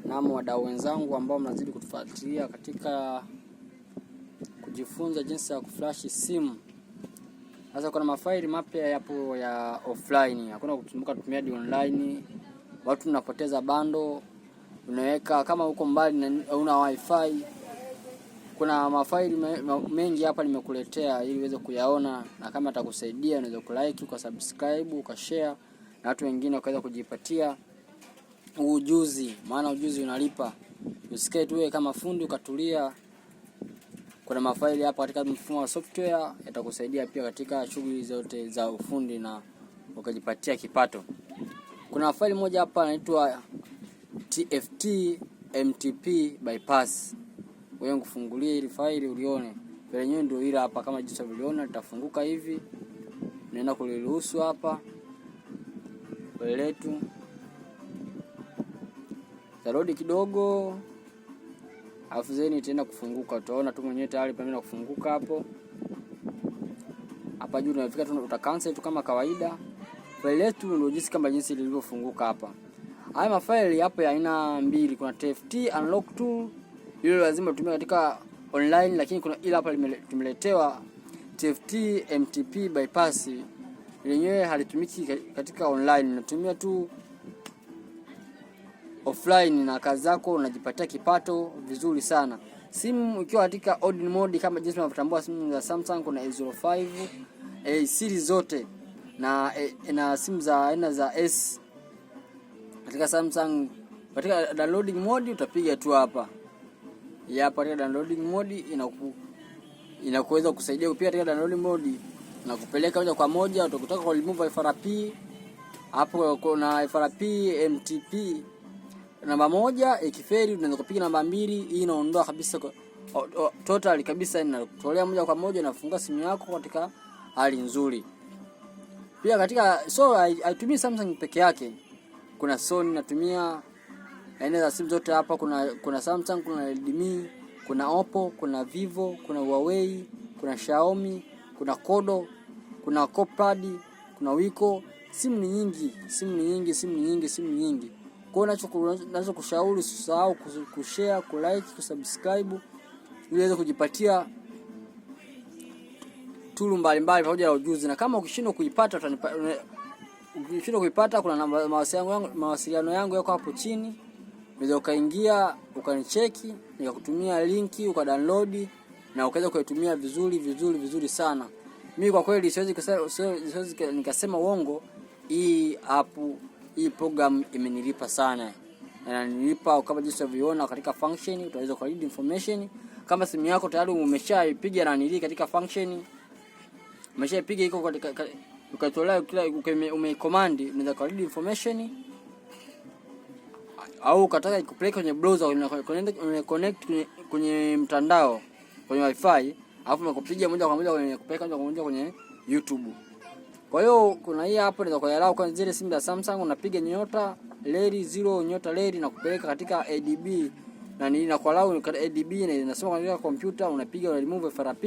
na wadau wenzangu ambao mnazidi kutufuatilia katika kujifunza jinsi ya kuflash simu. Sasa kuna mafaili mapya yapo ya offline, hakuna kutumia di online. Watu tunapoteza bando, unaweka kama uko mbali na una wifi. Kuna mafaili mengi hapa nimekuletea ili uweze kuyaona, na kama atakusaidia unaweza kulike, ukasubscribe, ukashare na watu wengine wakaweza kujipatia ujuzi, maana ujuzi unalipa. Usikae tu wewe kama fundi ukatulia. Kuna mafaili hapa katika mfumo wa software yatakusaidia pia katika shughuli zote za ufundi na ukajipatia kipato. Kuna faili moja hapa inaitwa TFT MTP bypass. Wewe ngufungulie ili faili ulione. Faili yenyewe ndio ile hapa kama jinsi uliona, litafunguka hivi. Naenda kuliruhusu hapa. Faili letu tarudi kidogo, alafu zeni itaenda kufunguka. Utaona tu mwenyewe tayari pameanza kufunguka hapo. Hapa juu tunafika tu utacancel tu kama kawaida. Faili letu ndio jinsi kama jinsi lilivyofunguka hapa. Haya mafaili hapo ya aina mbili, kuna TFT unlock tool, ile lazima utumie katika online, lakini kuna ile hapa tumeletewa TFT MTP bypass. Lenyewe halitumiki katika online, unatumia tu offline na kazi zako unajipatia kipato vizuri sana. Simu ikiwa katika ordinary mode kama jinsi tunavyotambua simu za Samsung, kuna A05 series zote na simu za aina za S. Katika Samsung katika downloading mode utapiga tu hapa. Hapa katika downloading mode inakuweza kusaidia kupiga katika downloading mode na kupeleka moja kwa moja. Utakutaka ku remove FRP, hapo kuna FRP MTP namba 1 ikifeli unaweza kupiga namba 2. Hii inaondoa kabisa total kabisa, inatolea moja kwa moja na kufunga simu yako katika hali nzuri. Pia katika haitumii Samsung peke yake, kuna Sony natumia, aina za simu zote hapa. Kuna Samsung, kuna Redmi, kuna Oppo, kuna Vivo, kuna Huawei, kuna Xiaomi, kuna Kodo, kuna Copad, kuna Wiko. Simu ni nyingi. Kwa hiyo nacho kushauri usisahau kushare, kulike, kusubscribe ili uweze kujipatia tool mbalimbali pamoja na ujuzi. Na kama ukishindwa kuipata kuna namba mawasiliano yangu yako hapo chini. Unaweza ukaingia ukanicheki, nikakutumia linki ukadownload na ukaweza kuitumia vizuri sana. Mimi kwa kweli siwezi nikasema uongo, hii program imenilipa sana. Na nilipa kama jinsi unavyoona katika function, utaweza ku read information. Kama simu yako tayari umeshaipiga na nili katika function, umeshaipiga iko katika ukatolea kila umecommand, unaweza ku read information au ukataka ikupeleke kwenye browser, connect kwenye mtandao kwenye wifi, alafu unakupiga moja kwa moja kwenye YouTube. Kwa hiyo kuna hii hapo inaweza kuelewa kwa zile simu za Samsung, unapiga nyota leri 0 nyota leri na kupeleka katika ADB, na ni inakualau katika ADB na inasoma katika kompyuta. Unapiga una remove FRP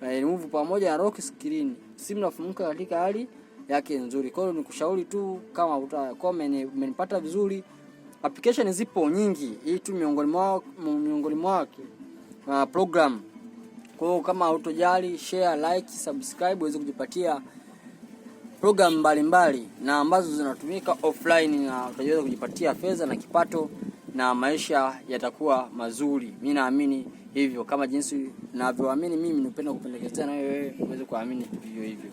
na remove pamoja na lock screen, simu inafunguka katika hali yake nzuri. Kwa hiyo nikushauri tu kama utakuwa umenipata vizuri, application zipo nyingi, hii tu miongoni mwake program. Kwa hiyo kama utojali, share, like, subscribe uweze kujipatia program mbalimbali na ambazo zinatumika offline, na utaweza kujipatia fedha na kipato na maisha yatakuwa mazuri. Mimi naamini hivyo, kama jinsi ninavyoamini mimi, nipenda kupendekezea na wewe uweze kuamini hivyo.